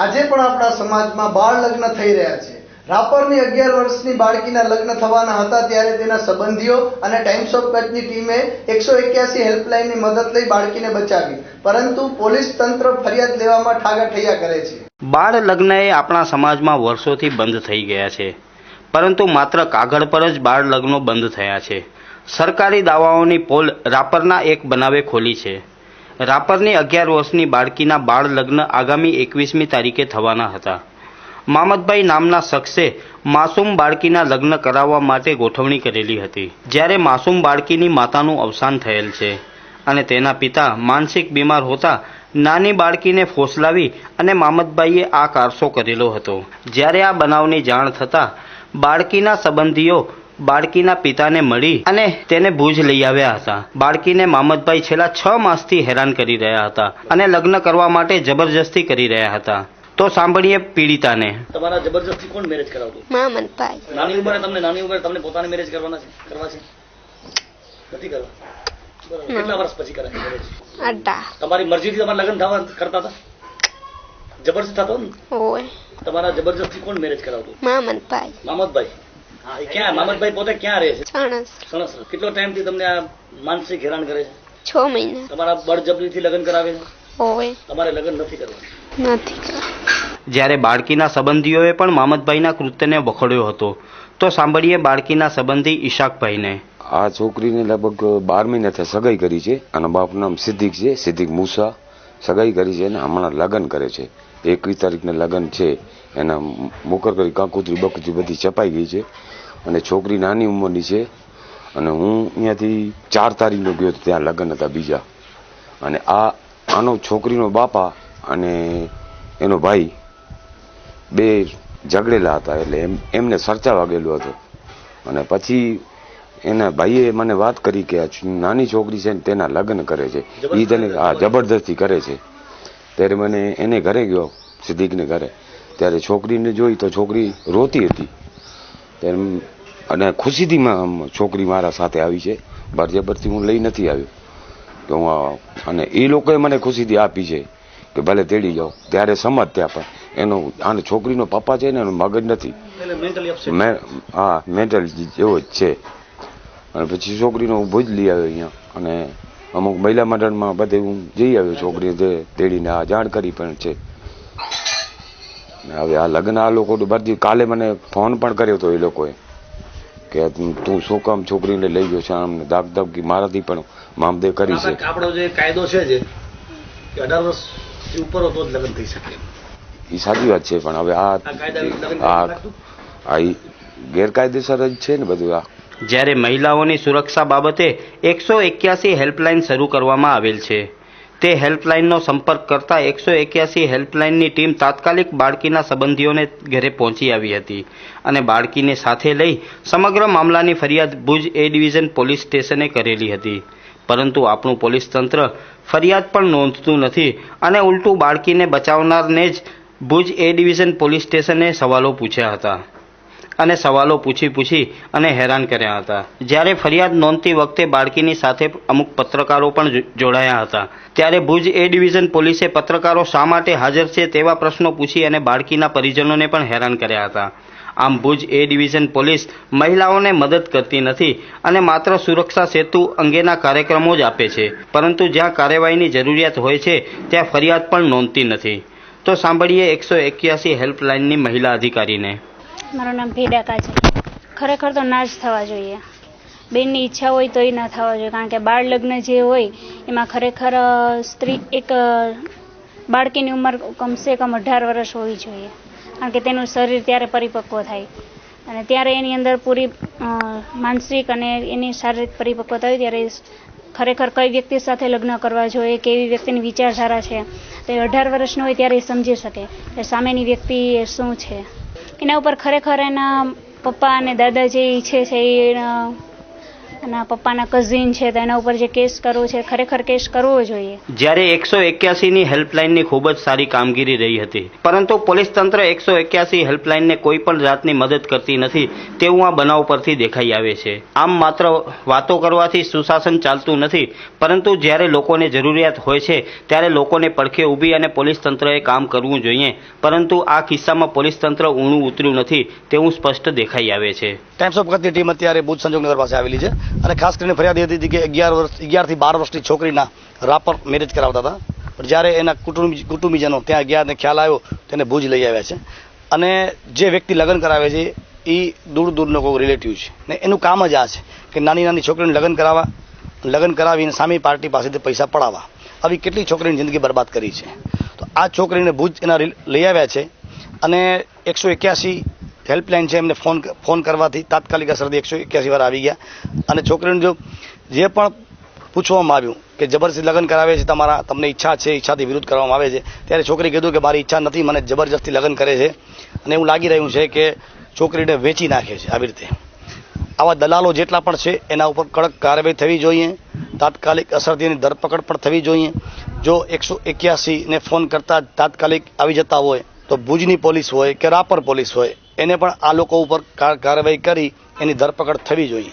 આજે પણ આપણા સમાજમાં બાળ લગ્ન થઈ રહ્યા છે। રાપરની 11 વર્ષની બાળકીના લગ્ન થવાના હતા ત્યારે તેના સંબંધીઓ અને ટાઈમ્સ ઓફ કચ્છની ટીમે 181 હેલ્પલાઇનની મદદ લઈ બાળકીને બચાવી, પરંતુ પોલીસ તંત્ર ફરિયાદ લેવામાં ઠાગાઠૈયા કરે છે। બાળ લગ્ન એ આપણા સમાજમાં વર્ષોથી બંધ થઈ ગયા છે, પરંતુ માત્ર કાગળ પર જ બાળ લગ્નો બંધ થયા છે। સરકારી દાવાઓની પોલ રાપરના એક બનાવે ખોલી છે। રાપરની 11 વર્ષની બાળકીના બાળ લગ્ન આગામી 21મી તારીખે થવાના હતા। મામદભાઈ નામના શખ્સે માસૂમ બાળકીના લગ્ન કરાવવા માટે ગોઠવણી કરેલી હતી, જ્યારે માસૂમ બાળકીની માતાનું અવસાન થયેલ છે અને તેના પિતા માનસિક બીમાર હોતા નાની બાળકીને ફોસલાવી અને મામદભાઈએ આ કારસો કરેલો હતો। જ્યારે આ બનાવની જાણ થતાં બાળકીના સંબંધીઓ બાળકીના પિતાને મળી અને તેને ભુજ લઈ આવ્યા હતા। બાળકીને મામદભાઈ છેલ્લા 6 માસથી હેરાન કરી રહ્યા હતા અને લગ્ન કરવા માટે જબરજસ્તી કરી રહ્યા હતા। તો સાંભળીએ પીડિતાને। તમારા જબરજસ્તી કોણ મેરેજ કરાવતું? મામદભાઈ। નાની ઉંમરે તમને પોતાને મેરેજ કરવા છે? નથી કરવા? બરાબર। કેટલા વર્ષ પછી કરાય મેરેજ? 18। તમારી મરજીથી તમારા લગ્ન થવા કરતા હતા? જબરજસ્ત થતો ને? ઓય। તમારા જબરજસ્તી કોણ મેરેજ કરાવતું? મામદભાઈ। મામદભાઈ। હા, એ ક્યાં? મામદભાઈ પોતે ક્યાં રહે છે? સણસ। કેટલો ટાઈમથી તમને આ માનસિક હેરાન કરે છે? 6 મહિના। તમારા બળજબરીથી લગ્ન કરાવે છે? ઓય। તમારે લગ્ન નથી કરવા? નથી કરવા। જ્યારે બાળકીના સંબંધીઓએ પણ મામદભાઈના કૃત્યને વખોડ્યો હતો, તો સાંભળીએ બાળકીના સંબંધી ઈશાકભાઈને। આ છોકરીને લગભગ 12 મહિનાથી સગાઈ કરી છે અને બાપનું નામ સિદ્દીક છે, સિદ્દીક મૂસા। સગાઈ કરી છે અને હમણાં લગ્ન કરે છે। 21 તારીખને લગ્ન છે, એના મોકર કરી કાંકુતરી બકુતરી બધી ચપાઈ ગઈ છે અને છોકરી નાની ઉંમરની છે અને હું અહીંયાથી 4 તારીખનો ગયો તો ત્યાં લગ્ન હતા બીજા, અને આનો છોકરીનો બાપા અને એનો ભાઈ બે ઝઘડેલા હતા, એટલે એમને સરચા વાગેલું હતું અને પછી એના ભાઈએ મને વાત કરી કે આ નાની છોકરી છે ને તેના લગ્ન કરે છે, એ તેને જબરદસ્તી કરે છે। ત્યારે મને એને ઘરે ગયો, સિદ્દીકને ઘરે, ત્યારે છોકરીને જોઈ તો છોકરી રોતી હતી ત્યારે અને ખુશીથી છોકરી મારા સાથે આવી છે, બરજબરથી હું લઈ નથી આવ્યો કે હું, અને એ લોકોએ મને ખુશીથી આપી છે કે ભલે તેડી જાઓ। ત્યારે સમજ ત્યાં પણ એનો આને છોકરીનો પપ્પા છે ને એનો મગજ નથી, હા મેન્ટલ જેવો જ છે। અને પછી છોકરીનો હું ભુજ લઈ આવ્યો અહીંયા અને અમુક મહિલા મંડળમાં બધે હું જઈ આવ્યો, છોકરીને તેડીને આ જાણ કરી પણ છે। હવે આ લગ્ન આ લોકો બધી કાલે મને ફોન પણ કર્યો હતો એ લોકોએ કે તું શું કામ છોકરીને લઈ ગયો છે, આમને દાગદાગી મારાથી પણ મામદે કરી છે। આપણો જે કાયદો છે જે 18 વર્ષથી ઉપર હોય તો જ લગ્ન થઈ શકે, એ સાચી વાત છે, પણ હવે આ ગેરકાયદેસર જ છે ને બધું આ। જ્યારે મહિલાઓની સુરક્ષા બાબતે 181 હેલ્પલાઇન શરૂ કરવામાં આવેલ છે, તે હેલ્પલાઇનનો સંપર્ક કરતા 181 હેલ્પલાઇનની ટીમ તાત્કાલિક બાળકીના સંબંધીઓને ઘરે પહોંચી આવી હતી અને બાળકીને સાથે લઈ સમગ્ર મામલાની ફરિયાદ ભુજ એ ડિવિઝન પોલીસ સ્ટેશને કરેલી હતી, પરંતુ આપણું પોલીસ તંત્ર ફરિયાદ પણ નોંધતું નથી અને ઉલટું બાળકીને બચાવનારને જ ભુજ એ ડિવિઝન પોલીસ સ્ટેશને સવાલો પૂછ્યા હતા અને સવાલો પૂછી અને હેરાન કર્યા હતા। જ્યારે ફરિયાદ નોંધતી વખતે બાળકીની સાથે અમુક પત્રકારો પણ જોડાયા હતા, ત્યારે ભુજ એ ડિવિઝન પોલીસે પત્રકારો શા માટે હાજર છે તેવા પ્રશ્નો પૂછી અને બાળકીના પરિજનોને પણ હેરાન કર્યા હતા। આમ ભુજ એ ડિવિઝન પોલીસ મહિલાઓને મદદ કરતી નથી અને માત્ર સુરક્ષા સેતુ અંગેના કાર્યક્રમો જ આપે છે, પરંતુ જ્યાં કાર્યવાહીની જરૂરિયાત હોય છે ત્યાં ફરિયાદ પણ નોંધતી નથી। તો સાંભળીએ 181 હેલ્પલાઇનની મહિલા અધિકારીને। મારું નામ ભેડાકા છે। ખરેખર તો ના જ થવા જોઈએ, બેનની ઈચ્છા હોય તો એ ના થવા જોઈએ, કારણ કે બાળ લગ્ન જે હોય એમાં ખરેખર સ્ત્રી એક બાળકીની ઉંમર કમસે કમ 18 વર્ષ હોવી જોઈએ, કારણ કે તેનું શરીર ત્યારે પરિપક્વ થાય અને ત્યારે એની અંદર પૂરી માનસિક અને એની શારીરિક પરિપક્વતા હોય ત્યારે ખરેખર કઈ વ્યક્તિ સાથે લગ્ન કરવા જોઈએ, કેવી વ્યક્તિની વિચારધારા છે, તો 18 વર્ષનો હોય ત્યારે એ સમજી શકે કે સામેની વ્યક્તિ શું છે। એના ઉપર ખરેખર એના પપ્પા અને દાદા જે ઈચ્છે છે અને આ પપ્પાના કઝિન છે તો એના ઉપર જે કેસ કરવો છે ખરેખર કેસ કરવો જોઈએ. જ્યારે 181ની હેલ્પલાઇનની ખૂબ જ સારી કામગીરી રહી હતી, પરંતુ પોલીસ તંત્ર 181 હેલ્પલાઇનને કોઈ પણ જાતની મદદ કરતી નથી તેવું આ બનાવ પરથી દેખાઈ આવે છે. આમ માત્ર વાતો કરવાથી સુશાસન ચાલતું નથી, પરંતુ જ્યારે લોકોને જરૂરિયાત હોય છે ત્યારે લોકોને પડખે ઊભી અને પોલીસ તંત્રએ કામ કરવું જોઈએ, પરંતુ આ કિસ્સામાં પોલીસ તંત્ર ઊણું ઉતર્યું નથી તેવું સ્પષ્ટ દેખાઈ આવે છે. ટાઈમ્સ ઓફ કચ્છની ટીમ અત્યારે ભુજ સંજોગનગર પાસે આવેલી છે અને ખાસ કરીને ફરિયાદ એ હતી કે 11 થી 12 વર્ષની છોકરીના રાપર મેરેજ કરાવતા હતા, પણ જ્યારે એના કુટુંબીજનો ત્યાં ગયા અને ખ્યાલ આવ્યો તેને ભુજ લઈ આવ્યા છે. અને જે વ્યક્તિ લગ્ન કરાવે છે એ દૂર દૂરનો કોઈ રિલેટિવ છે ને એનું કામ જ આ છે કે નાની નાની છોકરીને લગ્ન કરાવીને સામી પાર્ટી પાસેથી પૈસા પડાવવા. આવી કેટલી છોકરીની જિંદગી બરબાદ કરી છે. તો આ છોકરીને ભુજ એના લઈ આવ્યા છે અને 181 હેલ્પલાઇન છે એમને ફોન કરવાથી તાત્કાલિક અસરથી 181 વાર આવી ગયા અને છોકરીને જે પણ પૂછવામાં આવ્યું કે જબરજસ્તી લગ્ન કરાવે છે તમને ઈચ્છા છે, ઈચ્છાથી વિરુદ્ધ કરવામાં આવે છે, ત્યારે છોકરી કીધું કે મારી ઈચ્છા નથી, મને જબરજસ્તી લગ્ન કરે છે અને એવું લાગી રહ્યું છે કે છોકરીને વેચી નાખે છે. આવી રીતે આવા દલાલો જેટલા પણ છે એના ઉપર કડક કાર્યવાહી થવી જોઈએ, તાત્કાલિક અસરથી એની ધરપકડ પણ થવી જોઈએ. જો 181ને ફોન કરતા તાત્કાલિક આવી જતા હોય તો ભુજની પોલીસ હોય કે રાપર પોલીસ હોય એને પણ આ લોકો ઉપર કાર્યવાહી કરી એની ધરપકડ થવી જોઈએ.